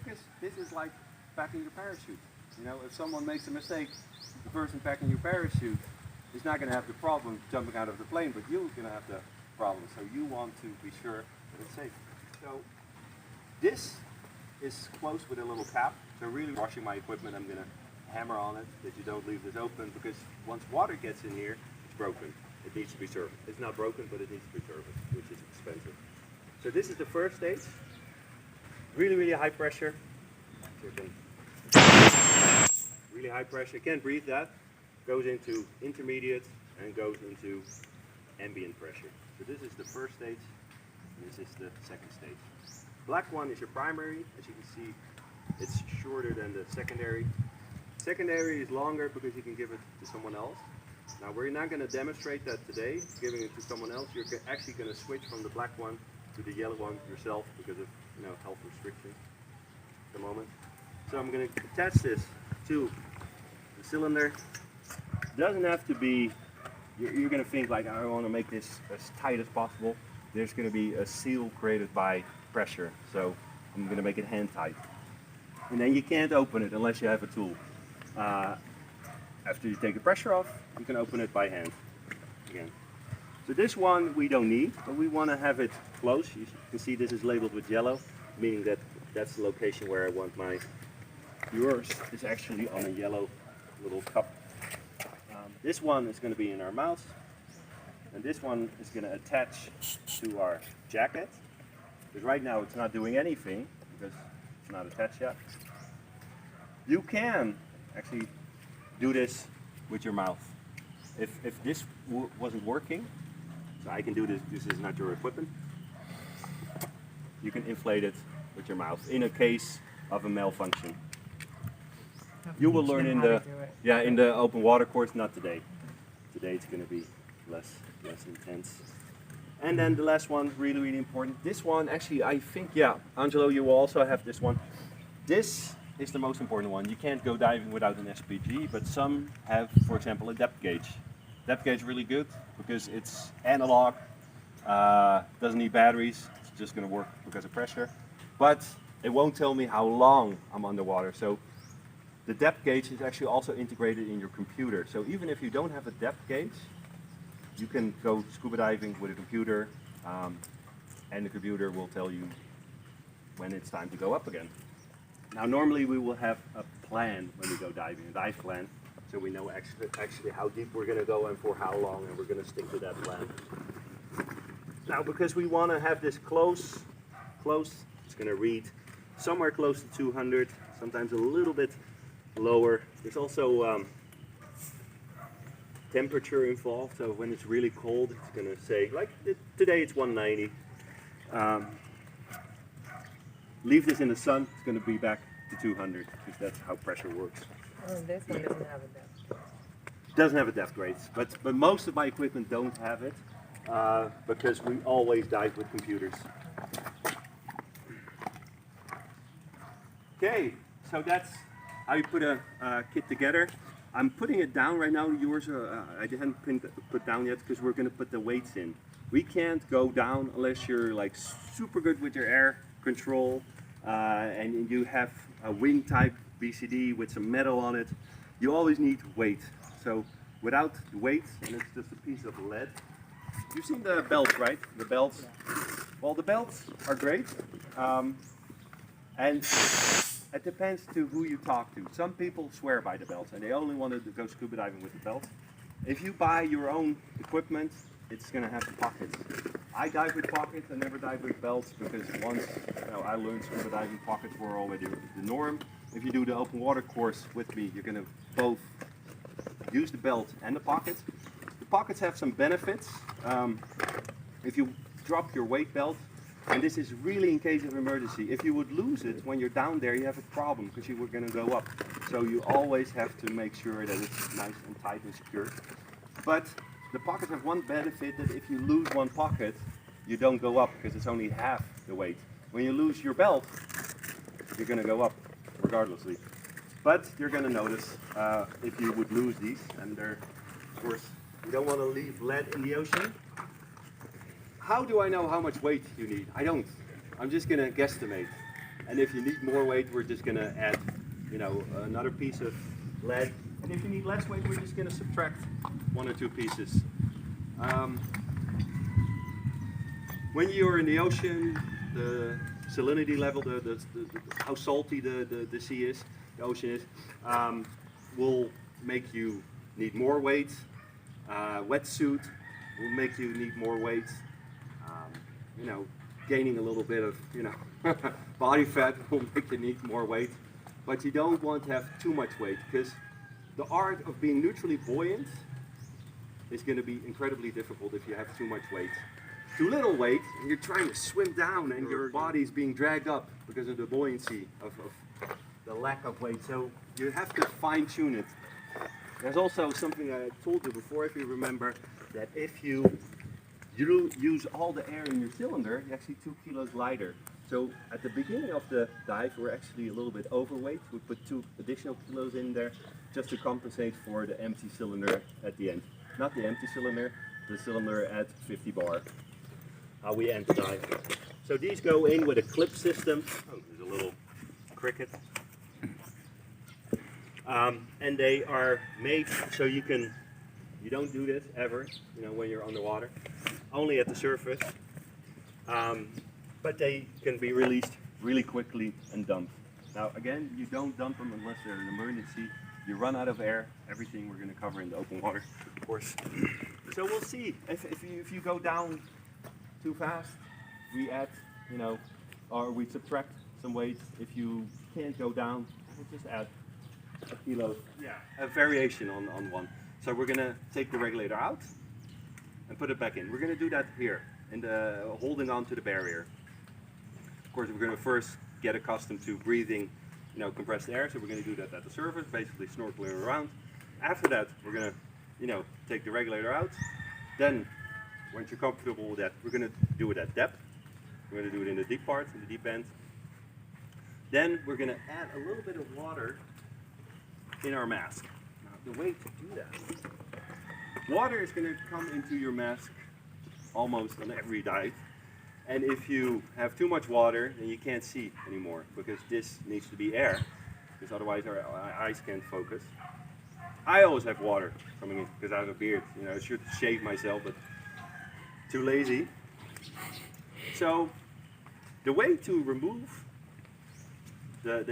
Because this is like packing your parachute. You know, if someone makes a mistake, the person packing your parachute is not going to have the problem jumping out of the plane, but you're going to have the problem. So you want to be sure that it's safe. So this is closed with a little cap. So really washing my equipment, I'm going to hammer on it that you don't leave this open, because once water gets in here, it's broken. It needs to be serviced. It's not broken, but it needs to be serviced, which is expensive. So this is the first stage. Really, really high pressure. Really high pressure. Can't breathe that. Goes into intermediate and goes into ambient pressure. So this is the first stage, and this is the second stage. Black one is your primary. As you can see, it's shorter than the secondary. Secondary is longer because you can give it to someone else. Now we're not going to demonstrate that today, giving it to someone else. You're actually going to switch from the black one to the yellow one yourself because of health restrictions at the moment. So I'm going to attach this to the cylinder. It doesn't have to be, you're going to think like, I want to make this as tight as possible. There's going to be a seal created by pressure, so I'm going to make it hand tight. And then you can't open it unless you have a tool. After you take the pressure off, you can open it by hand again. So this one we don't need, but we want to have it close. You can see this is labeled with yellow, meaning that that's the location where I want my. Yours is actually on a yellow little cup. This one is going to be in our mouth, and this one is going to attach to our jacket. Because right now it's not doing anything because it's not attached yet. You can actually do this with your mouth. If this wasn't working, so I can do this, this is not your equipment, you can inflate it with your mouth in a case of a malfunction. You will learn in the open water course, not today. Today it's going to be less intense. And then the last one, really, really important. This one, actually, I think, Angelo, you will also have this one. This is the most important one. You can't go diving without an SPG, but some have, for example, a depth gauge. Depth gauge is really good because it's analog, doesn't need batteries, it's just going to work because of pressure. But it won't tell me how long I'm underwater. So the depth gauge is actually also integrated in your computer. So even if you don't have a depth gauge, you can go scuba diving with a computer, and the computer will tell you when it's time to go up again. Now normally we will have a plan when we go diving, a dive plan, so we know actually how deep we're going to go and for how long, and we're going to stick to that plan. Now because we want to have this close, it's going to read somewhere close to 200, sometimes a little bit lower. There's also temperature involved, so when it's really cold it's going to say, like today it's 190. Leave this in the sun, it's going to be back to 200, because that's how pressure works. Oh, this one doesn't have a depth. It doesn't have a depth gauge, but most of my equipment don't have it, because we always dive with computers. Okay, so that's how you put a kit together. I'm putting it down right now. Yours, I didn't put down yet because we're going to put the weights in. We can't go down unless you're like super good with your air control, and you have a wing type BCD with some metal on it. You always need weight. So without the weight, and it's just a piece of lead. You've seen the belts, right? The belts. Well, the belts are great, and it depends to who you talk to. Some people swear by the belts and they only want to go scuba diving with the belt. If you buy your own equipment, it's going to have the pockets. I dive with pockets, I never dive with belts, because once I learned scuba diving, pockets were already the norm. If you do the open water course with me, you're going to both use the belt and the pockets. The pockets have some benefits. If you drop your weight belt, and this is really in case of emergency, if you would lose it when you're down there, you have a problem because you were going to go up. So you always have to make sure that it's nice and tight and secure. But the pockets have one benefit, that if you lose one pocket, you don't go up because it's only half the weight. When you lose your belt, you're going to go up regardlessly. But you're going to notice if you would lose these, and they're, of course, you don't want to leave lead in the ocean. How do I know how much weight you need? I don't. I'm just going to guesstimate. And if you need more weight, we're just gonna add, you know, another piece of lead. And if you need less weight, we're just gonna subtract 1 or 2 pieces. When you're in the ocean, the salinity level, how salty the sea is, the ocean is, will make you need more weight. Wetsuit will make you need more weight. You know, gaining a little bit of, you know, body fat will make you need more weight. But you don't want to have too much weight, because the art of being neutrally buoyant is going to be incredibly difficult if you have too much weight. Too little weight, and you're trying to swim down and your body's being dragged up because of the buoyancy of the lack of weight. So you have to fine tune it. There's also something I told you before, if you remember, that if you use all the air in your cylinder, you're actually 2 kilos lighter. So at the beginning of the dive, we're actually a little bit overweight. We put 2 additional kilos in there just to compensate for the empty cylinder at the end. Not the empty cylinder, the cylinder at 50 bar. How we end the dive. So these go in with a clip system. Oh, there's a little cricket. And they are made so you don't do this ever, you know, when you're underwater, only at the surface. But they can be released really quickly and dumped. Now again, you don't dump them unless there's an emergency. You run out of air, everything we're going to cover in the open water, of course. So we'll see if you go down too fast, we add, you know, or we subtract some weight. If you can't go down, we'll just add a kilo. Yeah, a variation on one. So we're going to take the regulator out and put it back in. We're going to do that here, in the holding on to the barrier. Of course, we're going to first get accustomed to breathing, you know, compressed air. So we're going to do that at the surface, basically snorkeling around. After that, we're going to, you know, take the regulator out. Then, once you're comfortable with that, we're going to do it at depth. We're going to do it in the deep parts, in the deep end. Then we're going to add a little bit of water in our mask. Now, the way to do that, water is going to come into your mask almost on every dive. And if you have too much water, then you can't see anymore, because this needs to be air, because otherwise our eyes can't focus. I always have water coming in because I have a beard. You know, I should shave myself, but too lazy. So the way to remove the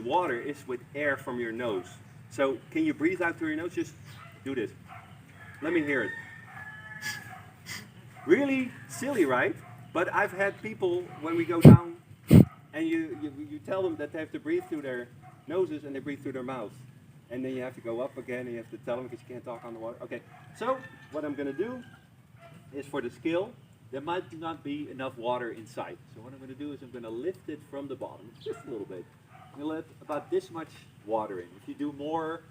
water is with air from your nose. So can you breathe out through your nose? Just do this. Let me hear it. Really silly, right? But I've had people, when we go down, and you tell them that they have to breathe through their noses and they breathe through their mouths. And then you have to go up again and you have to tell them because you can't talk on the water. Okay, so what I'm going to do is, for the skill, there might not be enough water inside. So what I'm going to do is I'm going to lift it from the bottom, just a little bit. I'm going to let about this much water in. If you do more,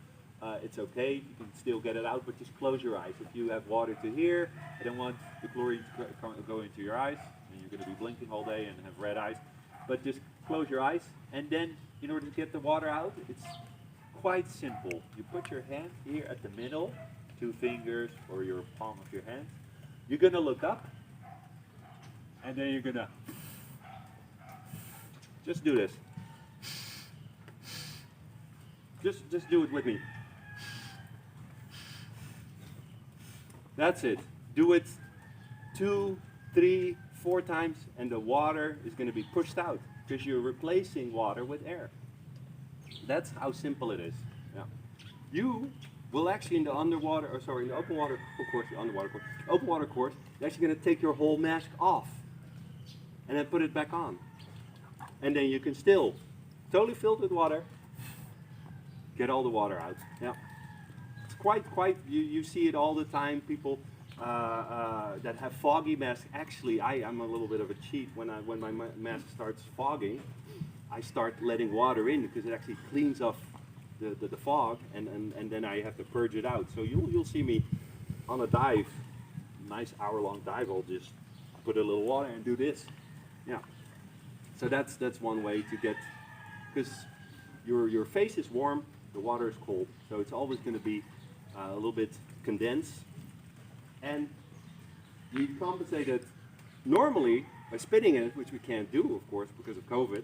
it's okay. You can still get it out, but just close your eyes. If you have water to here, I don't want the chlorine to go into your eyes, and you're going to be blinking all day and have red eyes. But just close your eyes, and then in order to get the water out, it's quite simple. You put your hand here at the middle, 2 fingers or your palm of your hand. You're going to look up, and then you're going to just do this. Just do it with me. That's it. Do it 2, 3, 4 times, and the water is going to be pushed out because you're replacing water with air. That's how simple it is. Yeah. You will actually, in the open water course, you're actually going to take your whole mask off and then put it back on. And then you can still, totally filled with water, get all the water out. Yeah. It's quite, you see it all the time, people that have foggy masks. Actually, I'm a little bit of a cheat. When my mask starts fogging, I start letting water in because it actually cleans off the fog, and then I have to purge it out. So you'll see me on a dive, nice hour-long dive. I'll just put a little water and do this. Yeah. So that's one way to get, because your face is warm, the water is cold, so it's always going to be a little bit condensed, and you compensate it. Normally, by spitting in it, which we can't do, of course, because of COVID.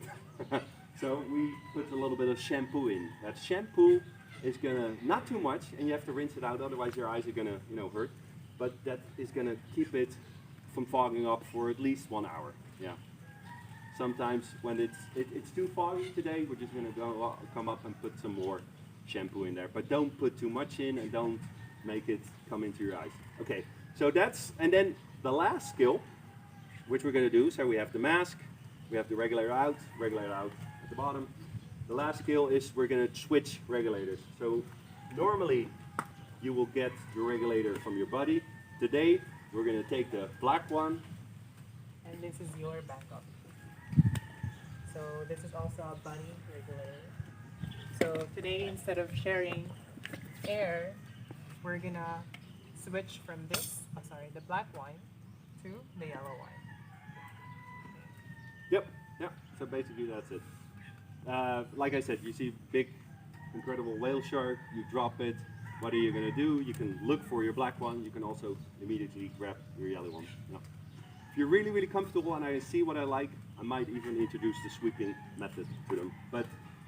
So we put a little bit of shampoo in. That shampoo is gonna, not too much, and you have to rinse it out, otherwise your eyes are gonna, hurt. But that is gonna keep it from fogging up for at least 1 hour. Yeah. Sometimes when it's too foggy today, we're just gonna come up and put some more shampoo in there. But don't put too much in and don't make it come into your eyes. Okay, so that's, and then the last skill, which we're gonna do, so we have the mask, we have the regulator out at the bottom. The last skill is we're gonna switch regulators. So normally you will get your regulator from your buddy. Today we're gonna take the black one. And this is your backup. So this is also a bunny regulator. So today, instead of sharing air, we're gonna switch from this, the black wine to the yellow wine. Yep, so basically that's it. Like I said, you see big, incredible whale shark, you drop it. What are you gonna do? You can look for your black one, you can also immediately grab your yellow one. Yeah. If you're really, really comfortable and I see what I like, I might even introduce the sweeping method to them. But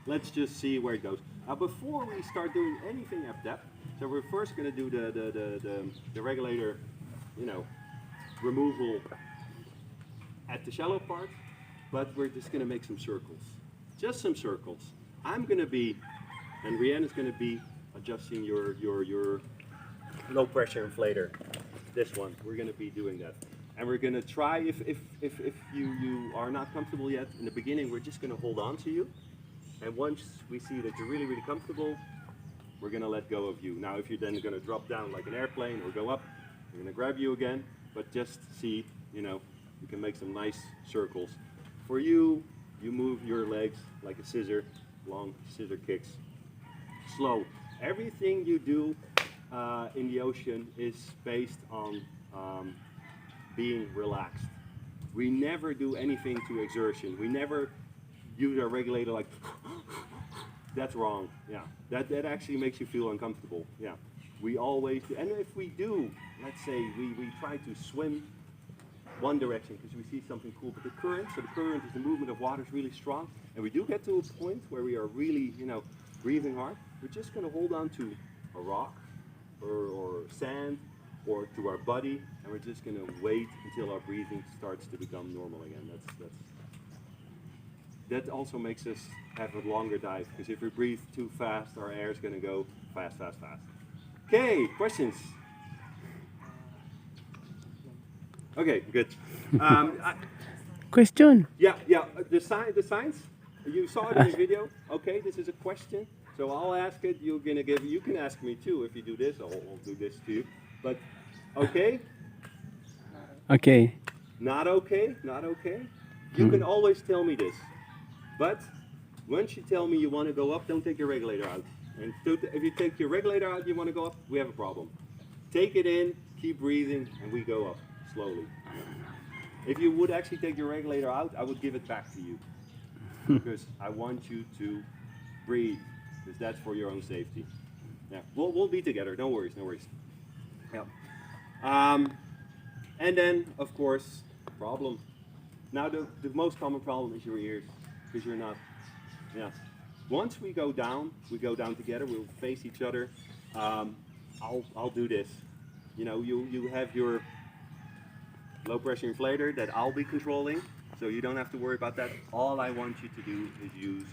let's just see where it goes. Now before we start doing anything at depth, so we're first gonna do the regulator, removal at the shallow part, but we're just gonna make some circles. Just some circles. I'm gonna be, and Rianne is gonna be adjusting your low pressure inflator. This one, we're gonna be doing that. And we're gonna try, if you are not comfortable yet, in the beginning we're just gonna hold on to you. And once we see that you're really, really comfortable, we're gonna let go of you. Now if you're then gonna drop down like an airplane or go up, we're gonna grab you again, but just see, you can make some nice circles. For you, you move your legs like a scissor, long scissor kicks. Slow. Everything you do in the ocean is based on being relaxed. We never do anything to exertion. We never use our regulator like, that's wrong. Yeah, that actually makes you feel uncomfortable. Yeah, we always do. And if we do, let's say we try to swim one direction because we see something cool, but the current is the movement of water is really strong, and we do get to a point where we are really, breathing hard. We're just gonna hold on to a rock or sand or to our body, and we're just gonna wait until our breathing starts to become normal again. That also makes us have a longer dive, because if we breathe too fast, our air is gonna go fast. Okay, questions? Okay, good. Question. Yeah, the science, you saw it in the video. Okay, this is a question. So I'll ask it, you can ask me too if you do this, I'll do this to you. But, okay? Okay. Not okay? Not okay? You can always tell me this. But once you tell me you want to go up, don't take your regulator out. And if you take your regulator out, you want to go up, we have a problem. Take it in, keep breathing, and we go up slowly. If you would actually take your regulator out, I would give it back to you. Because I want you to breathe, because that's for your own safety. Yeah, we'll be together, no worries. Yeah. And then, of course, problem. Now the most common problem is your ears, because you're not, yeah. Once we go down together, we'll face each other. I'll do this. You have your low pressure inflator that I'll be controlling, so you don't have to worry about that. All I want you to do is use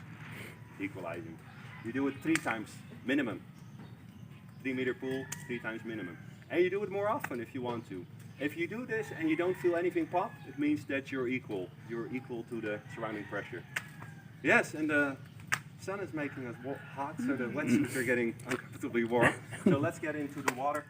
equalizing. You do it 3 times minimum. 3-meter pool, 3 times minimum. And you do it more often if you want to. If you do this and you don't feel anything pop, it means that you're equal. You're equal to the surrounding pressure. Yes, and the sun is making us hot, so the wetsuits are getting uncomfortably warm. So let's get into the water.